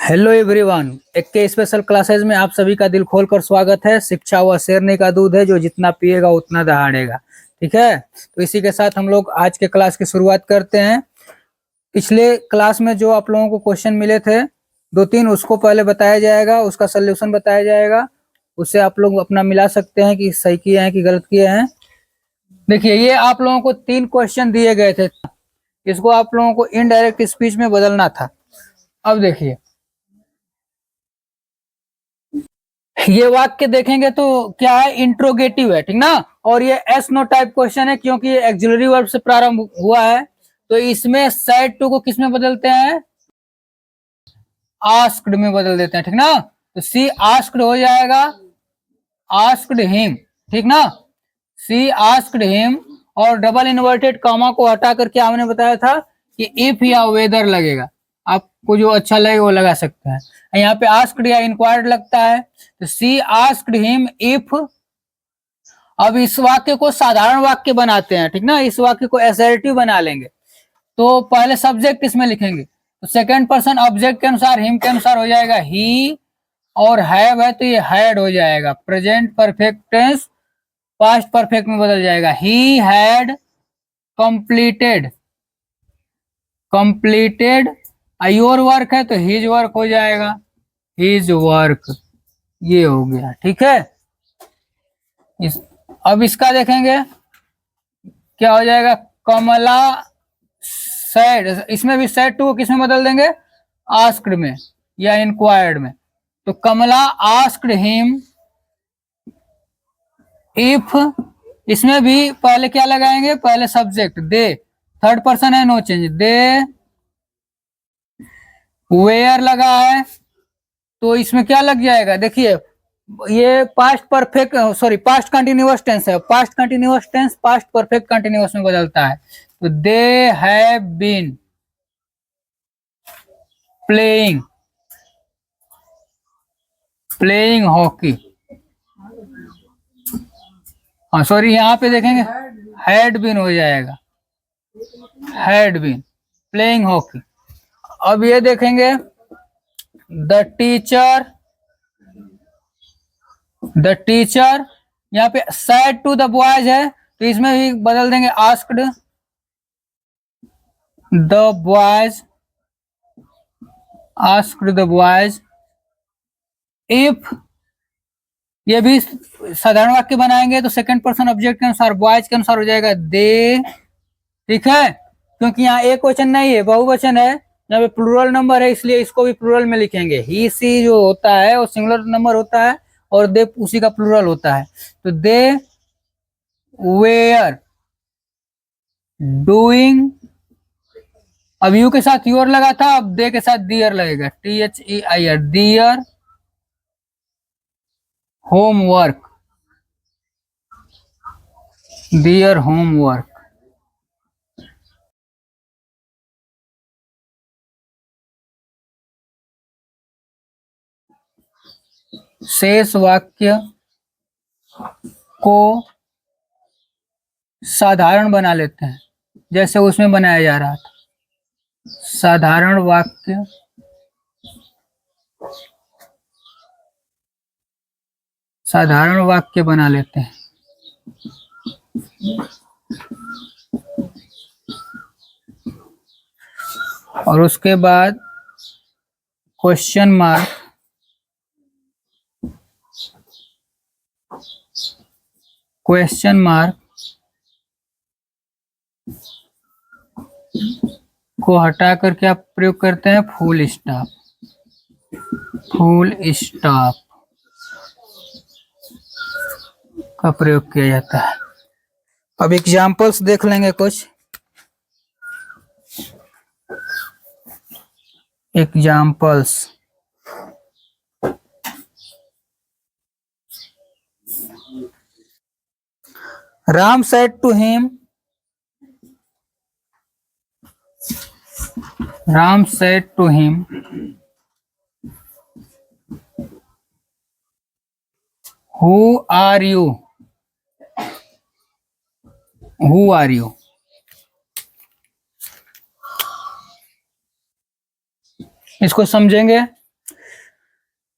Hello everyone, एक के special classes में आप सभी का दिल खोलकर स्वागत है। शिक्षा वह शेरनी का दूध है जो जितना पिएगा उतना दहाड़ेगा। ठीक है, तो इसी के साथ हम लोग आज के क्लास की शुरुआत करते हैं। पिछले क्लास में जो आप लोगों को क्वेश्चन मिले थे दो तीन, उसको पहले बताया जाएगा, उसका सोल्यूशन बताया जाएगा। उससे आप लोग अपना मिला सकते हैं कि सही किए हैं कि गलत किए हैं। देखिए, ये आप लोगों को 3 क्वेश्चन दिए गए थे, इसको आप लोगों को इनडायरेक्ट स्पीच में बदलना था। अब देखिए, ये वाक्य देखेंगे तो क्या है, इंट्रोगेटिव है, ठीक ना। और ये एस नो टाइप क्वेश्चन है क्योंकि ये एक्सिलरी वर्ब से प्रारंभ हुआ है। तो इसमें सैड टू को किस में बदलते हैं, आस्क्ड में बदल देते हैं, ठीक ना। तो सी आस्क्ड हो जाएगा आस्क्ड हिम, ठीक ना। सी आस्क्ड हिम, और डबल इन्वर्टेड कॉमा को हटा करके हमने बताया था कि इफ या वेदर लगेगा, आपको जो अच्छा लगे वो लगा सकते हैं। यहाँ पे आस्क्ड या इंक्वायर्ड लगता है, तो सी आस्क्ड हिम इफ। अब इस वाक्य को साधारण वाक्य बनाते हैं, ठीक ना। इस वाक्य को असर्टिव बना लेंगे। तो पहले सब्जेक्ट इसमें लिखेंगे, तो सेकंड पर्सन ऑब्जेक्ट के अनुसार हिम के अनुसार हो जाएगा ही, और हैव है तो ये हैड हो जाएगा। Present perfect tense past perfect में बदल जाएगा, he had completed. Completed your work है तो हिज वर्क हो जाएगा, हिज वर्क। ये हो गया, ठीक है। अब इसका देखेंगे क्या हो जाएगा, कमला सैड। इसमें भी सैड टू को किस में बदल देंगे, आस्क्ड में या इंक्वायर्ड में। तो कमला आस्क्ड हिम इफ, इसमें भी पहले क्या लगाएंगे, पहले सब्जेक्ट दे, थर्ड पर्सन है नो चेंज, दे वेयर लगा है तो इसमें क्या लग जाएगा, देखिए ये past perfect sorry past continuous tense है। Past continuous tense past perfect continuous में बदलता है। तो they have been playing playing hockey. हाँ सॉरी, यहाँ पे देखेंगे हैड बीन हो जाएगा, हैड बीन प्लेइंग हॉकी। अब ये देखेंगे द टीचर, यहाँ पे सैड टू द बॉयज है तो इसमें भी बदल देंगे asked the boys, asked the boys if. ये भी साधारण वाक्य बनाएंगे तो सेकंड पर्सन ऑब्जेक्ट के अनुसार बॉयज के अनुसार हो जाएगा दे, ठीक है। क्योंकि यहाँ एक वचन नहीं है, बहुवचन है, यहाँ पे प्लूरल नंबर है, इसलिए इसको भी प्लूरल में लिखेंगे। ही सी जो होता है वो सिंगुलर नंबर होता है और दे उसी का प्लूरल होता है। तो दे वेयर डूइंग, अब यू के साथ योर लगा था, अब दे के साथ दियर लगेगा, THEIR, their homework, their homework. शेष वाक्य को साधारण बना लेते हैं जैसे उसमें बनाया जा रहा था। साधारण वाक्य बना लेते हैं। और उसके बाद क्वेश्चन मार्क, को हटा करके आप प्रयोग करते हैं फुल स्टॉप का प्रयोग किया जाता है। अब एग्जाम्पल्स देख लेंगे कुछ। Examples, Ram said to him, who are you? इसको समझेंगे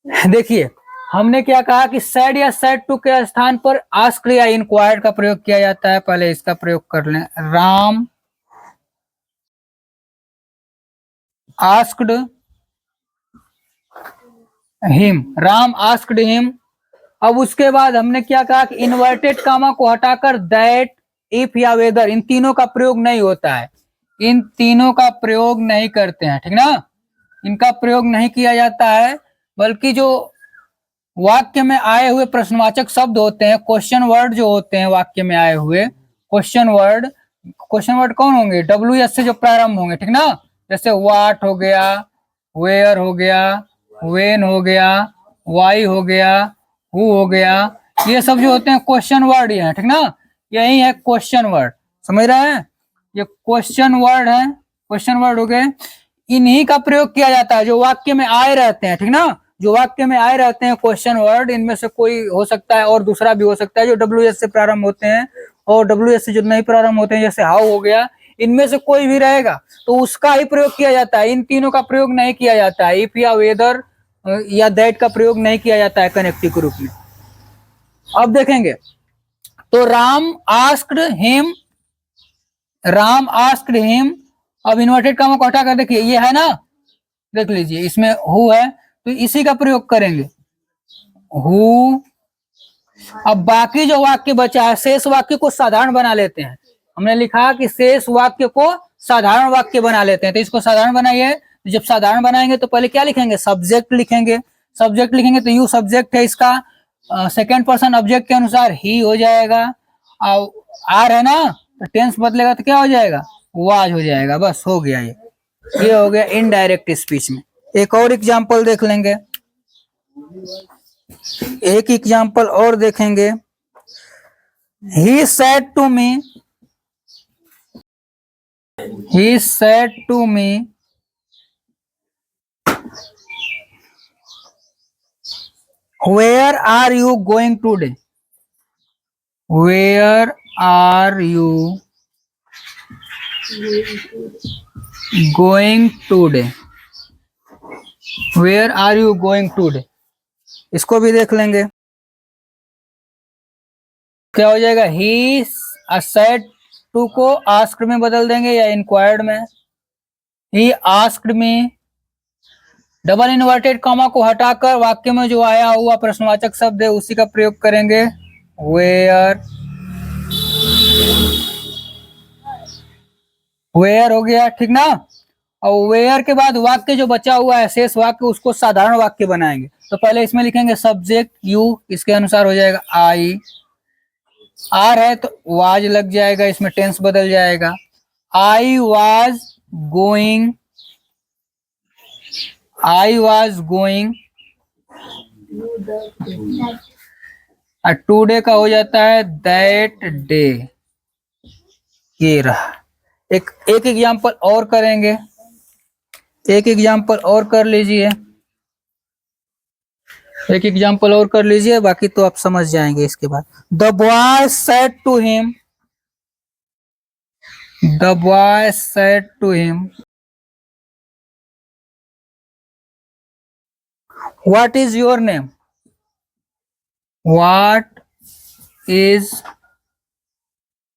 देखिए हमने क्या कहा कि सैड या सैड टू के स्थान पर आस्क्ड या इंक्वायर्ड का प्रयोग किया जाता है। पहले इसका प्रयोग कर लें। Ram asked him, Ram asked him. अब उसके बाद हमने क्या कहा कि इन्वर्टेड कामा को हटाकर दैट, इफ या वेदर, इन तीनों का प्रयोग नहीं होता है। इन तीनों का प्रयोग नहीं करते हैं, ठीक ना। इनका प्रयोग नहीं किया जाता है, बल्कि जो वाक्य में आए हुए प्रश्नवाचक शब्द होते हैं, क्वेश्चन वर्ड जो होते हैं वाक्य में आए हुए क्वेश्चन वर्ड कौन होंगे? WS से जो प्रारंभ होंगे, ठीक ना। जैसे वाट हो गया, वेयर हो गया, वेन हो गया, वाई हो गया, हु हो गया, ये सब जो होते हैं क्वेश्चन वर्ड ही है, ठीक ना। यही है क्वेश्चन वर्ड, समझ रहे हैं? ये क्वेश्चन वर्ड है, क्वेश्चन वर्ड हो गए। इन्हीं का प्रयोग किया जाता है जो वाक्य में आए रहते हैं, ठीक ना। जो वाक्य में आए रहते हैं क्वेश्चन वर्ड, इनमें से कोई हो सकता है और दूसरा भी हो सकता है जो WS से प्रारंभ होते हैं, और WS से जो नहीं प्रारंभ होते हैं, जैसे हाउ हो गया, इनमें से कोई भी रहेगा तो उसका ही प्रयोग किया जाता है। इन तीनों का प्रयोग नहीं किया जाता है। इफ या वेदर या दैट का प्रयोग नहीं किया जाता है कनेक्टिव के रूप में। अब देखेंगे तो राम आस्क्ड हिम। अब इन्वर्टेड कामा को हटा कर देखिए, ये है ना, देख लीजिए इसमें हु है तो इसी का प्रयोग करेंगे, हु। अब बाकी जो वाक्य बचा है, शेष वाक्य को साधारण बना लेते हैं। हमने लिखा कि शेष वाक्य को साधारण वाक्य बना लेते हैं, तो इसको साधारण बनाइए। जब साधारण बनाएंगे तो पहले क्या लिखेंगे? सब्जेक्ट लिखेंगे। सब्जेक्ट लिखेंगे तो यू सब्जेक्ट है, इसका सेकेंड पर्सन ऑब्जेक्ट के अनुसार ही हो जाएगा। आर है ना, तो टेंस बदलेगा तो क्या हो जाएगा? वाज हो जाएगा। बस हो गया, ये हो गया इनडायरेक्ट स्पीच में। एक और एग्जांपल देख लेंगे, एक एग्जांपल और देखेंगे। He said to me, where are you going today? Where are you going today? Where are you going today? इसको भी देख लेंगे, क्या हो जाएगा? He said to को asked में बदल देंगे या inquired में। He asked me, double inverted comma को हटाकर वाक्य में जो आया हुआ प्रश्नवाचक शब्द है उसी का प्रयोग करेंगे, वेयर हो गया, ठीक ना। और वेयर के बाद वाक्य जो बचा हुआ है शेष वाक्य, उसको साधारण वाक्य बनाएंगे। तो पहले इसमें लिखेंगे सब्जेक्ट यू, इसके अनुसार हो जाएगा आई। आर है तो वाज लग जाएगा, इसमें टेंस बदल जाएगा। आई वाज गोइंग टुडे का हो जाता है दैट डे। ये रहा। एक एग्जाम्पल और करेंगे, एक एग्जाम्पल और कर लीजिए, एक एग्जाम्पल और कर लीजिए, बाकी तो आप समझ जाएंगे इसके बाद। The boy said to him, what is your name? What is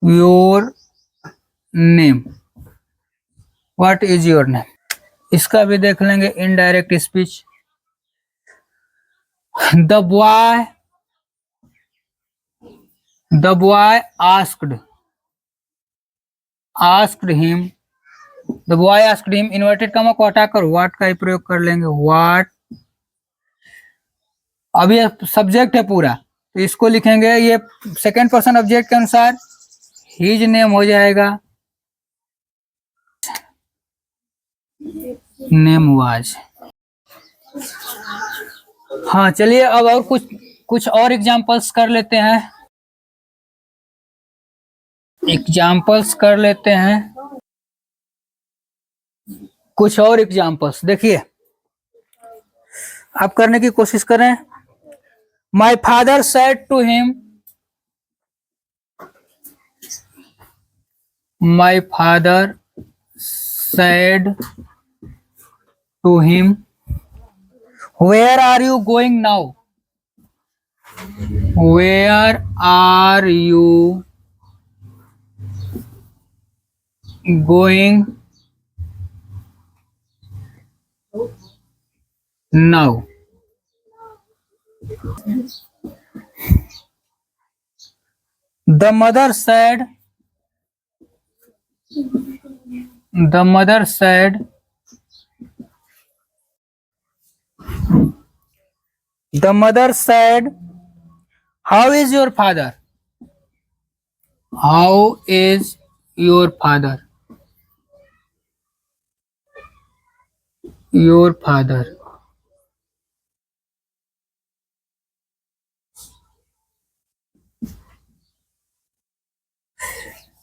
your name? What is your name? इसका भी देख लेंगे indirect speech. The boy asked him, the boy asked him, inverted comma को हटाकर व्हाट का ही प्रयोग कर लेंगे, व्हाट। अब ये सब्जेक्ट है पूरा, तो इसको लिखेंगे ये सेकेंड पर्सन ऑब्जेक्ट के अनुसार हिज नेम हो जाएगा, नेम वाज। हाँ चलिए अब और कुछ और एग्जांपल्स कर लेते हैं, कुछ और एग्जांपल्स देखिए, आप करने की कोशिश करें। My father said to him, my father said to him, where are you going now? Where are you going now? The mother said, the mother said, the mother said, how is your father? How is your father? Your father.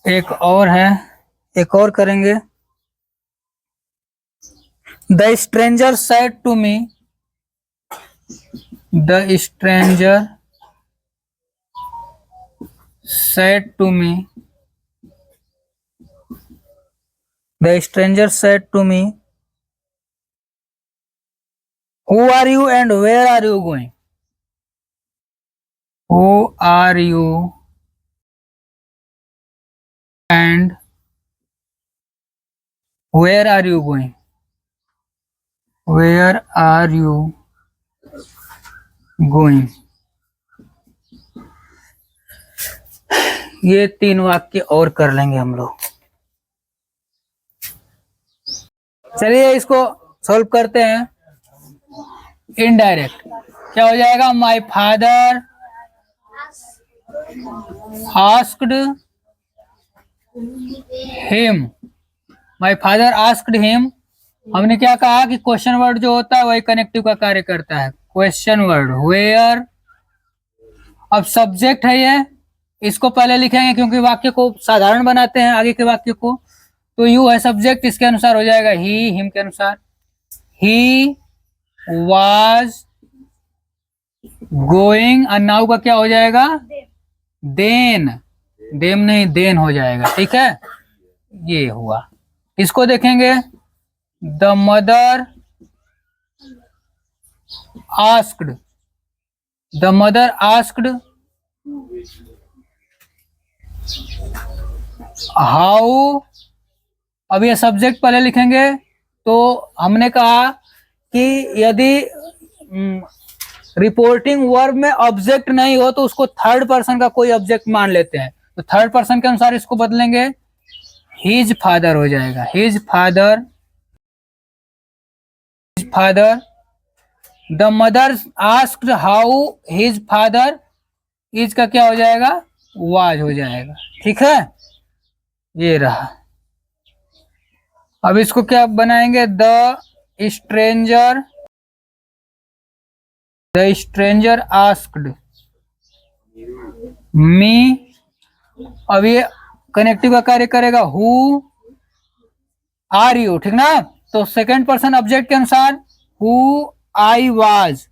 एक और है, एक और करेंगे. The stranger said to me, the stranger said to me, the stranger said to me, who are you and where are you going? Who are you and where are you going? Where are you going? ये 3 वाक्य और कर लेंगे हम लोग. चलिए इसको solve करते हैं. इनडायरेक्ट क्या हो जाएगा? My father asked him. My father asked him. हमने क्या कहा कि क्वेश्चन वर्ड जो होता है वही कनेक्टिव का कार्य करता है. Question word where. अब सब्जेक्ट है ये, इसको पहले लिखेंगे क्योंकि वाक्य को साधारण बनाते हैं आगे के वाक्य को. तो यू है सब्जेक्ट, इसके अनुसार हो जाएगा ही, हिम के अनुसार. He was going. और नाउ का क्या हो जाएगा? देन. देम नहीं, देन हो जाएगा. ठीक है, ये हुआ. इसको देखेंगे. The mother asked. The mother asked how. अब ये सब्जेक्ट पहले लिखेंगे. तो हमने कहा कि यदि रिपोर्टिंग वर्ब में ऑब्जेक्ट नहीं हो तो उसको थर्ड पर्सन का कोई ऑब्जेक्ट मान लेते हैं. तो थर्ड पर्सन के अनुसार इसको बदलेंगे. हिज फादर हो जाएगा. His father. Father. The mother asked how his father. Is का क्या हो जाएगा? वाज हो जाएगा. ठीक है, ये रहा. अब इसको क्या बनाएंगे? The stranger. The stranger asked me. अब ये कनेक्टिव का कार्य करेगा. Who are you. ठीक ना. तो सेकंड पर्सन ऑब्जेक्ट के अनुसार हु आई वाज.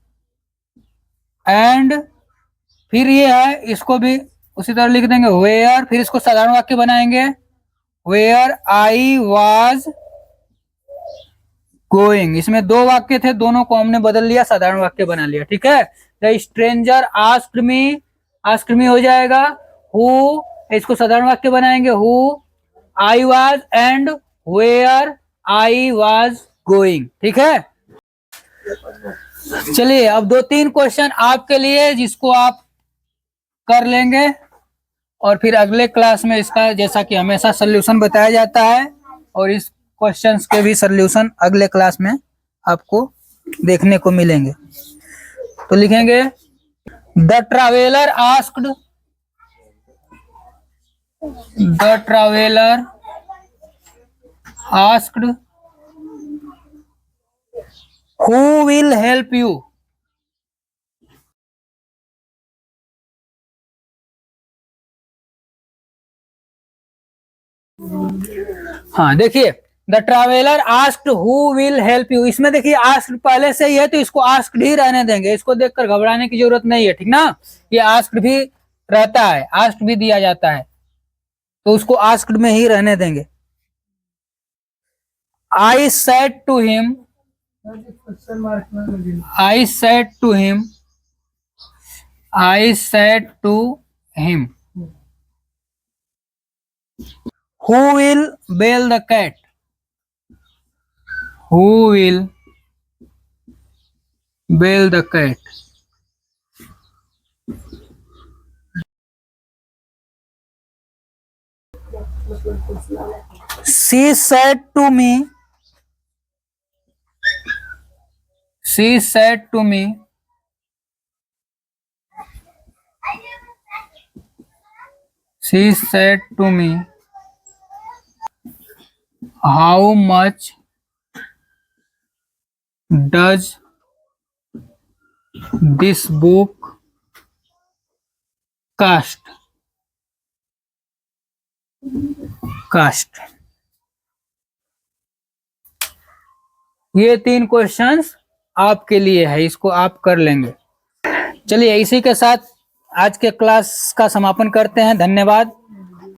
एंड फिर ये है, इसको भी उसी तरह लिख देंगे वेयर. फिर इसको साधारण वाक्य बनाएंगे. Where I was going. इसमें 2 वाक्य थे, दोनों को हमने बदल लिया, साधारण वाक्य बना लिया. ठीक है. The stranger asked me. Asked me हो जाएगा. हु, इसको साधारण वाक्य बनाएंगे. Who I was and where I was going. ठीक है. चलिए अब 2-3 क्वेश्चन आपके लिए जिसको आप कर लेंगे और फिर अगले क्लास में इसका, जैसा कि हमेशा सॉल्यूशन बताया जाता है, और इस क्वेश्चंस के भी सॉल्यूशन अगले क्लास में आपको देखने को मिलेंगे. तो लिखेंगे the traveller asked. The traveller asked who will help you. हाँ देखिए, the traveller asked who will help you. इसमें देखिए आस्क्ड पहले से ही है तो इसको आस्क्ड ही रहने देंगे. इसको देखकर घबराने की जरूरत नहीं है. ठीक ना. ये आस्क्ड भी रहता है, आस्क्ड भी दिया जाता है, तो उसको आस्क्ड में ही रहने देंगे. I said to him. I said to him, I said to him, who will bail the cat? Who will bail the cat? She said to me, she said to me, she said to me, how much does this book cost? ये 3 questions आपके लिए है, इसको आप कर लेंगे। चलिए इसी के साथ आज के क्लास का समापन करते हैं। धन्यवाद।